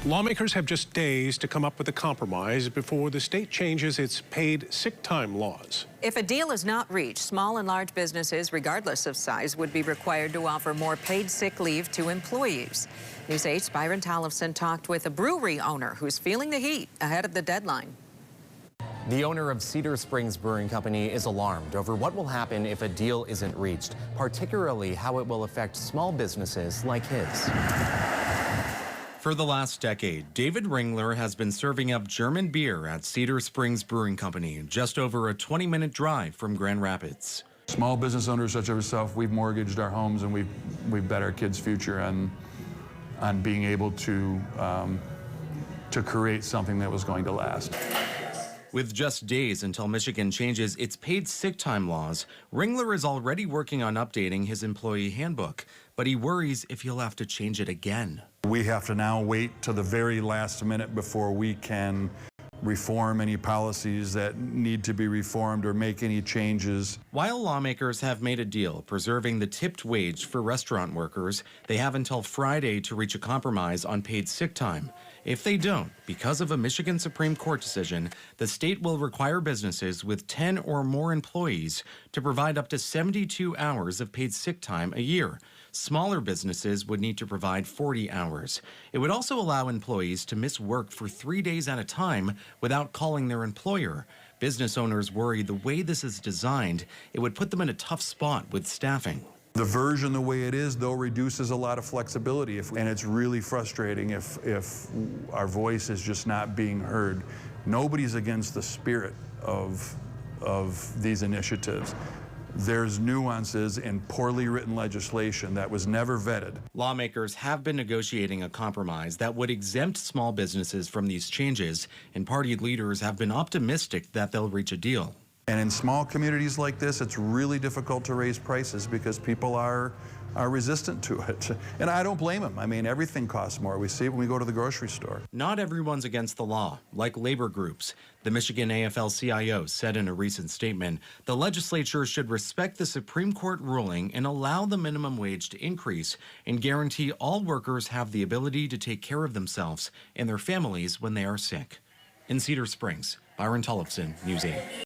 Lawmakers have just days to come up with a compromise before the state changes its paid sick time laws. If a deal is not reached, small and large businesses, regardless of size, would be required to offer more paid sick leave to employees. News 8's Byron Tollefson talked with a brewery owner who's feeling the heat ahead of the deadline. The owner of Cedar Springs Brewing Company is alarmed over what will happen if a deal isn't reached, particularly how it will affect small businesses like his. For the last decade, David Ringler has been serving up German beer at Cedar Springs Brewing Company, just over a 20-minute drive from Grand Rapids. Small business owners such as ourselves, we've mortgaged our homes and we've bet our kids' future on being able to create something that was going to last. With just days until Michigan changes its paid sick time laws, Ringler is already working on updating his employee handbook, but he worries if he'll have to change it again. We have to now wait to the very last minute before we can reform any policies that need to be reformed or make any changes. While lawmakers have made a deal preserving the tipped wage for restaurant workers, they have until Friday to reach a compromise on paid sick time. If they don't, because of a Michigan Supreme Court decision, the state will require businesses with 10 or more employees to provide up to 72 hours of paid sick time a year. Smaller businesses would need to provide 40 hours. It would also allow employees to miss work for 3 days at a time without calling their employer. Business owners worry the way this is designed, it would put them in a tough spot with staffing. The version the way it is, though, reduces a lot of flexibility, and it's really frustrating if our voice is just not being heard. Nobody's against the spirit of these initiatives. There's nuances in poorly written legislation that was never vetted. Lawmakers have been negotiating a compromise that would exempt small businesses from these changes, and party leaders have been optimistic that they'll reach a deal. And in small communities like this, it's really difficult to raise prices because people are resistant to it. And I don't blame them. I mean, everything costs more. We see it when we go to the grocery store. Not everyone's against the law, like labor groups. The Michigan AFL-CIO said in a recent statement, the legislature should respect the Supreme Court ruling and allow the minimum wage to increase and guarantee all workers have the ability to take care of themselves and their families when they are sick. In Cedar Springs, Byron Tollefson, News 8.